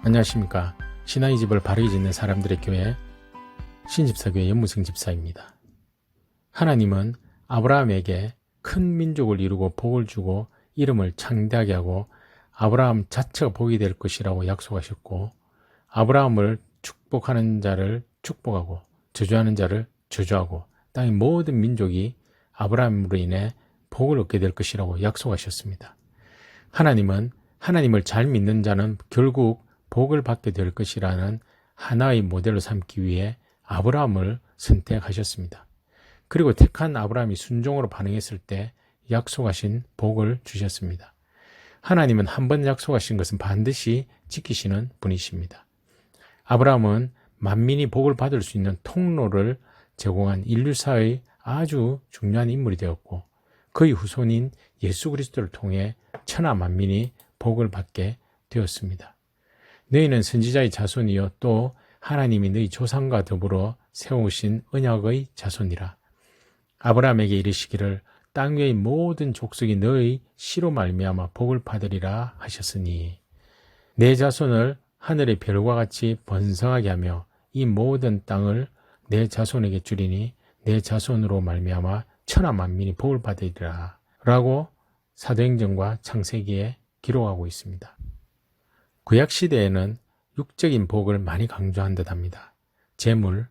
안녕하십니까. 신앙의 집을 바르게 짓는 사람들의 교회 신집사교회 연무승 집사입니다. 하나님은 아브라함에게 큰 민족을 이루고 복을 주고 이름을 창대하게 하고 아브라함 자체가 복이 될 것이라고 약속하셨고, 아브라함을 축복하는 자를 축복하고 저주하는 자를 저주하고 땅의 모든 민족이 아브라함으로 인해 복을 얻게 될 것이라고 약속하셨습니다. 하나님은 하나님을 잘 믿는 자는 결국 복을 받게 될 것이라는 하나의 모델로 삼기 위해 아브라함을 선택하셨습니다. 그리고 택한 아브라함이 순종으로 반응했을 때 약속하신 복을 주셨습니다. 하나님은 한 번 약속하신 것은 반드시 지키시는 분이십니다. 아브라함은 만민이 복을 받을 수 있는 통로를 제공한 인류사의 아주 중요한 인물이 되었고, 그의 후손인 예수 그리스도를 통해 천하 만민이 복을 받게 되었습니다. 너희는 선지자의 자손이요 또 하나님이 너희 조상과 더불어 세우신 언약의 자손이라. 아브라함에게 이르시기를 땅 위의 모든 족속이 너의 씨로 말미암아 복을 받으리라 하셨으니, 내 자손을 하늘의 별과 같이 번성하게 하며 이 모든 땅을 내 자손에게 주리니 내 자손으로 말미암아 천하 만민이 복을 받으리라 라고 사도행전과 창세기에 기록하고 있습니다. 구약시대에는 육적인 복을 많이 강조한 듯합니다. 재물,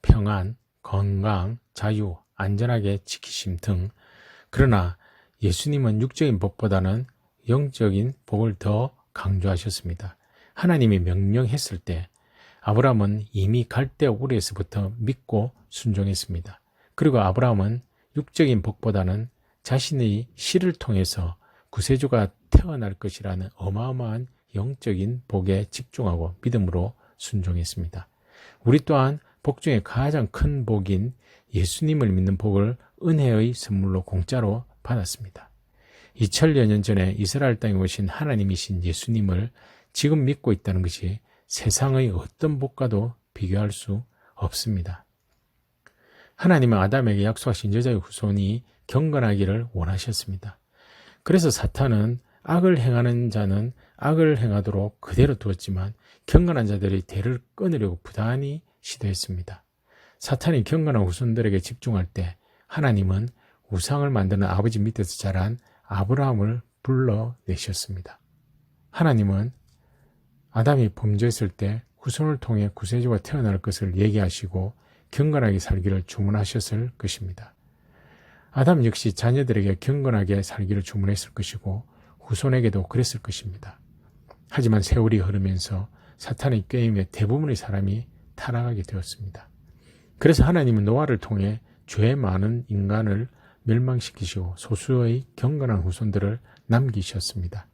평안, 건강, 자유, 안전하게 지키심 등. 그러나 예수님은 육적인 복보다는 영적인 복을 더 강조하셨습니다. 하나님이 명령했을 때 아브라함은 이미 갈대 우르에서부터 믿고 순종했습니다. 그리고 아브라함은 육적인 복보다는 자신의 씨를 통해서 구세주가 태어날 것이라는 어마어마한 영적인 복에 집중하고 믿음으로 순종했습니다. 우리 또한 복 중에 가장 큰 복인 예수님을 믿는 복을 은혜의 선물로 공짜로 받았습니다. 2000여 년 전에 이스라엘 땅에 오신 하나님이신 예수님을 지금 믿고 있다는 것이 세상의 어떤 복과도 비교할 수 없습니다. 하나님은 아담에게 약속하신 여자의 후손이 경건하기를 원하셨습니다. 그래서 사탄은 악을 행하는 자는 악을 행하도록 그대로 두었지만 경건한 자들의 대를 끊으려고 부단히 시도했습니다. 사탄이 경건한 후손들에게 집중할 때 하나님은 우상을 만드는 아버지 밑에서 자란 아브라함을 불러내셨습니다. 하나님은 아담이 범죄했을 때 후손을 통해 구세주가 태어날 것을 얘기하시고 경건하게 살기를 주문하셨을 것입니다. 아담 역시 자녀들에게 경건하게 살기를 주문했을 것이고 후손에게도 그랬을 것입니다. 하지만 세월이 흐르면서 사탄의 꾀임에 대부분의 사람이 타락하게 되었습니다. 그래서 하나님은 노아를 통해 죄 많은 인간을 멸망시키시고 소수의 경건한 후손들을 남기셨습니다.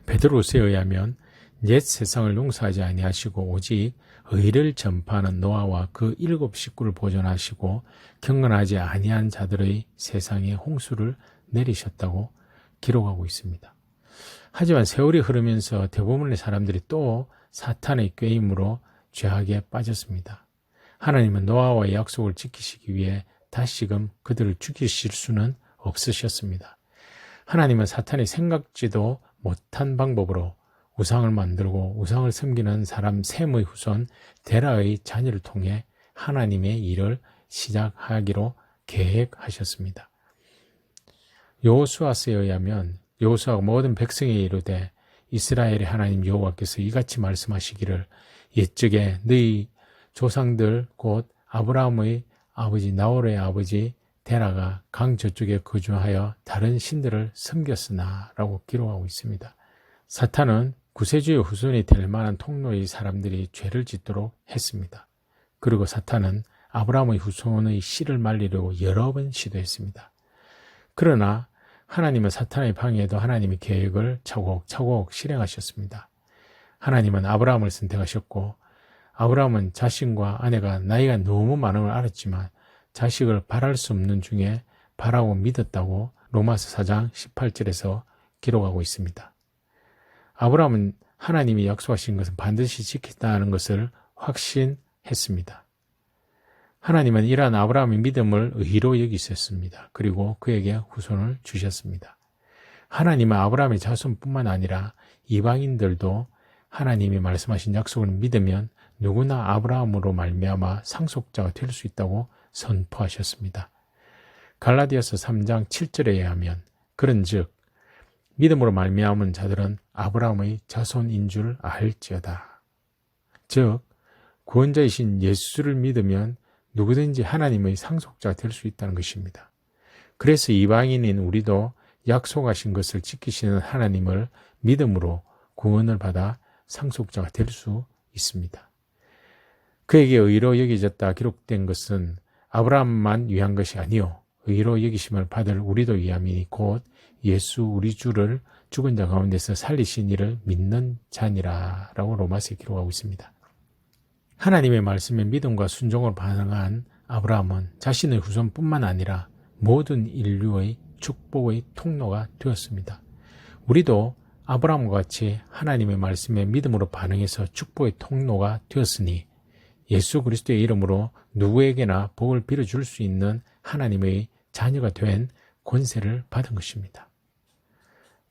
베드로서에 의하면 옛 세상을 용서하지 아니하시고 오직 의를 전파하는 노아와 그 7 식구를 보존하시고 경건하지 아니한 자들의 세상에 홍수를 내리셨다고 기록하고 있습니다. 하지만 세월이 흐르면서 대부분의 사람들이 또 사탄의 꾀임으로 죄악에 빠졌습니다. 하나님은 노아와의 약속을 지키시기 위해 다시금 그들을 죽이실 수는 없으셨습니다. 하나님은 사탄이 생각지도 못한 방법으로 우상을 만들고 우상을 섬기는 사람 셈의 후손 데라의 자녀를 통해 하나님의 일을 시작하기로 계획하셨습니다. 여호수아서에 의하면 여호수아가 모든 백성에게 이르되 이스라엘의 하나님 여호와께서 이같이 말씀하시기를 옛적에 너희 조상들 곧 아브라함의 아버지 나홀의 아버지 데라가 강 저쪽에 거주하여 다른 신들을 섬겼으나 라고 기록하고 있습니다. 사탄은 구세주의 후손이 될 만한 통로의 사람들이 죄를 짓도록 했습니다. 그리고 사탄은 아브라함의 후손의 씨를 말리려고 여러 번 시도했습니다. 그러나 하나님은 사탄의 방해에도 하나님의 계획을 차곡차곡 실행하셨습니다. 하나님은 아브라함을 선택하셨고, 아브라함은 자신과 아내가 나이가 너무 많은 걸 알았지만 자식을 바랄 수 없는 중에 바라고 믿었다고 로마서 4장 18절에서 기록하고 있습니다. 아브라함은 하나님이 약속하신 것은 반드시 지키겠다는 것을 확신했습니다. 하나님은 이러한 아브라함의 믿음을 의로 여기셨습니다. 그리고 그에게 후손을 주셨습니다. 하나님은 아브라함의 자손뿐만 아니라 이방인들도 하나님이 말씀하신 약속을 믿으면 누구나 아브라함으로 말미암아 상속자가 될 수 있다고 선포하셨습니다. 갈라디아서 3장 7절에 의하면 그런즉 믿음으로 말미암은 자들은 아브라함의 자손인 줄 알지어다. 즉 구원자이신 예수를 믿으면 누구든지 하나님의 상속자가 될 수 있다는 것입니다. 그래서 이방인인 우리도 약속하신 것을 지키시는 하나님을 믿음으로 구원을 받아 상속자가 될 수 있습니다. 그에게 의로 여겨졌다 기록된 것은 아브라함만 위한 것이 아니요 의로 여기심을 받을 우리도 위함이니 곧 예수 우리 주를 죽은 자 가운데서 살리신 이를 믿는 자니라 라고 로마서에 기록하고 있습니다. 하나님의 말씀에 믿음과 순종을 반응한 아브라함은 자신의 후손뿐만 아니라 모든 인류의 축복의 통로가 되었습니다. 우리도 아브라함과 같이 하나님의 말씀에 믿음으로 반응해서 축복의 통로가 되었으니 예수 그리스도의 이름으로 누구에게나 복을 빌어줄 수 있는 하나님의 자녀가 된 권세를 받은 것입니다.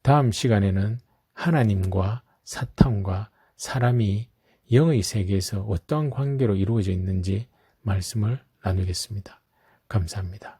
다음 시간에는 하나님과 사탄과 사람이 영의 세계에서 어떠한 관계로 이루어져 있는지 말씀을 나누겠습니다. 감사합니다.